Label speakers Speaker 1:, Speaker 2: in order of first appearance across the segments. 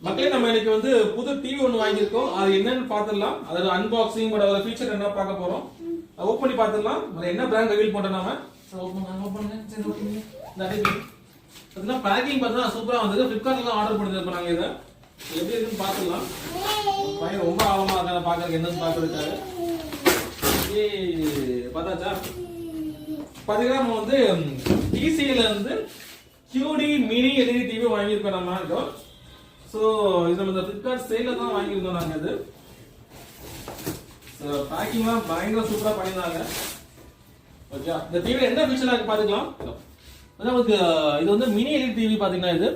Speaker 1: மக்களே நம்ம இன்னைக்கு வந்து புது டிவி ஒன்று வாங்கியிருக்கோம். அது என்னன்னு பார்த்துடலாம். அதோட அன்பாக்சிங் அதோட ஃபீச்சர் என்ன பார்க்க போறோம். ஓப்பன் பண்ணி பார்த்துடலாம். என்ன பிராண்ட் ரிவீல் பண்றோம் நாம. பார்த்தீங்கன்னா பேக்கிங் பார்த்தா சூப்பரா வந்தது. ஃபிளிப்கார்ட்ல தான் ஆர்டர் பண்ணிருக்கோம் நாங்க இதை. எப்படி இருக்குன்னு பார்த்துடலாம். பையன் ரொம்ப ஆழமா இருக்காங்க பார்க்கறதுக்கு என்னன்னு பார்க்கறதுக்காக. பார்த்தாச்சா? பார்த்தீங்கன்னா நம்ம வந்து டிசிஎல்ல இருந்து QD மினி LED டிவி வாங்கியிருக்கோம் நம்ம. ஸோ இது நம்ம இந்த ஃபிளிப்கார்ட் சேல்ல தான் வாங்கியிருந்தோம் நாங்கள். இது பேக்கிங்லாம் பயங்கர சூப்பராக பண்ணியிருந்தாங்க. ஓகே, இந்த டிவியில் என்ன ஃபீச்சர் இருக்கு பார்த்துக்கலாம். நமக்கு இது வந்து மினி LED டிவி பார்த்தீங்கன்னா இது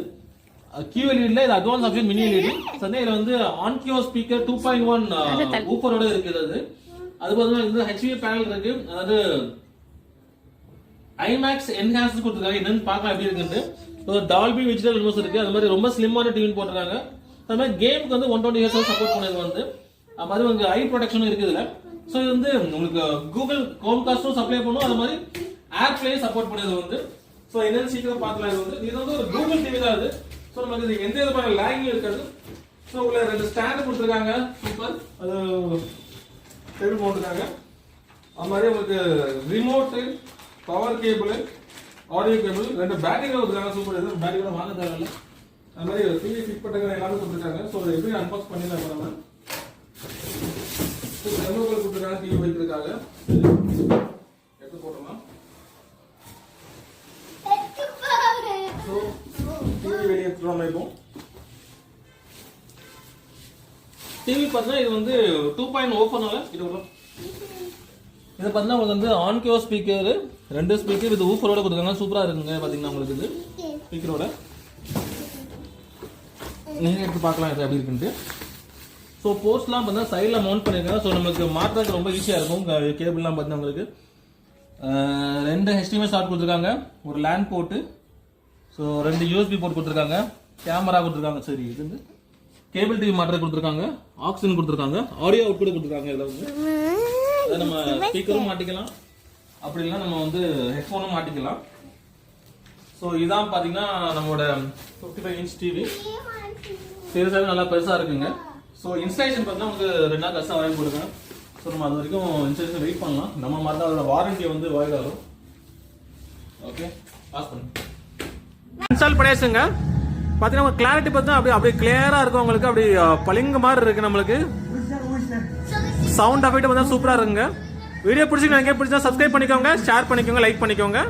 Speaker 1: QLED இது அட்வான்ஸ் ஆப்ஷன் மினி LED. இதில் வந்து ஆன்கியோ ஸ்பீக்கர் 2.1 ஊஃபரோட இருக்குது. அது பார்த்தீங்கன்னா இது HV பேனல் இருக்கு. அதாவது IMAX என்ஹான்ஸ் கொடுத்துருக்காங்க. என்னன்னு பார்க்கலாம் எப்படி இருக்குன்னு. டால்பி டிஜிட்டல் ரிமோட் இருக்கு. அது மாதிரி ரொம்ப ஸ்லிம்மான டிவி போட்டுருக்காங்க. அது மாதிரி கேமுக்கு வந்து 120 Hz சப்போர்ட் பண்ணது வந்து அது மாதிரி உங்களுக்கு ஐ ப்ரொடெக்ஷனும் இருக்குது இதுல. ஸோ இது வந்து உங்களுக்கு கூகுள் ஹோம் காஸ்டும் சப்ளை பண்ணும். அது மாதிரி ஏர் பிளே சப்போர்ட் பண்ணது வந்து. ஸோ என்னன்னு சீக்கிரம் பார்க்கலாம். இது வந்து ஒரு கூகுள் டிவி தான் இது. ஸோ நமக்கு இது எந்த விதமான லேகிங் இருக்காது. ஸோ உள்ள 2 ஸ்டாண்ட் கொடுத்துருக்காங்க. சூப்பர். அது டேபிள் போட்டுருக்காங்க. அது மாதிரி உங்களுக்கு remote, power cable, audio cable, 2 battery கொடுத்துருக்காங்க. சூப்பர். இது பேட்டரி கூட வாங்க தேவையில்லை. அது மாதிரி டிவி ஃபிட் பண்ணுறது எல்லாமே கொடுத்துருக்காங்க. ஸோ எப்படி அன்பாக்ஸ் பண்ணிடலாம் நம்ம. தெர்மோகோல் கொடுத்துருக்காங்க டிவி வைக்கிறதுக்காக. எடுத்து போட்டோம்னா ஸோ டிவி வெளியே எடுத்துட்டோம். இப்போ டிவி பார்த்தீங்கன்னா இது வந்து 2.0 ஓப்பனால இது வரும். இதை பார்த்தீங்கன்னா உங்களுக்கு வந்து ஆன்கியோ ஸ்பீக்கர் 2 ஸ்பீக்கர் இது ஊஃபரோட கொடுத்துருக்காங்க. சூப்பராக இருக்குங்க. பார்த்தீங்கன்னா உங்களுக்கு இது ஸ்பீக்கரோட நீங்கள் எடுத்து பார்க்கலாம் இது எப்படி இருக்குன்ட்டு. ஸோ போஸ்ட்லாம் பார்த்தீங்கன்னா சைடில் மவுண்ட் பண்ணியிருக்காங்க. ஸோ நமக்கு மாற்றுறதுக்கு ரொம்ப ஈஸியாக இருக்கும். கேபிள்லாம் பார்த்தீங்கன்னா உங்களுக்கு 2 HDMI ஷார்ட் கொடுத்துருக்காங்க. ஒரு LAN port, so 2 USB port கொடுத்துருக்காங்க. கேமரா கொடுத்துருக்காங்க. சரி, இது வந்து கேபிள் டிவி மாட்டுறது கொடுத்துருக்காங்க. ஆக்சிஜன் கொடுத்துருக்காங்க. ஆடியோ அவுட் கூட கொடுத்துருக்காங்க. இதில் வந்து அதை நம்ம ஸ்பீக்கரும் மாட்டிக்கலாம். அப்படி இல்லைன்னா நம்ம வந்து ஹெட்ஃபோனும் மாட்டிக்கலாம். ஸோ இதான் பார்த்தீங்கன்னா நம்மளோட 55 inch டிவி. சீரியஸாகவே நல்லா பெருசாக இருக்குங்க. ஸோ இன்ஸ்டாலேஷன் பார்த்தீங்கன்னா உங்களுக்கு 2 நாள் கஷ்டம் வரையும் கொடுங்க. ஸோ நம்ம அது வரைக்கும் இன்ஸ்டாலேஷன் வெயிட் பண்ணலாம். நம்ம மாதிரி தான் அதோட வாரண்டி வந்து வாய்ட் ஆகும். ஓகே, பாஸ் பண்ணு. இன்ஸ்டால் பண்ணியாச்சுங்க. பார்த்தீங்கன்னா கிளாரிட்டி பார்த்தா அப்படியே கிளியராக இருக்கும். உங்களுக்கு அப்படி பளிங்கு மாதிரி இருக்கு. நம்மளுக்கு சவுண்ட் எஃபெக்ட் பார்த்தா சூப்பராக இருக்குங்க. வீடியோ பிடிச்சிங்க, சப்ஸ்கிரைப் பண்ணிக்கோங்க, ஷேர் பண்ணிக்கோங்க, லைக் பண்ணிக்கோங்க.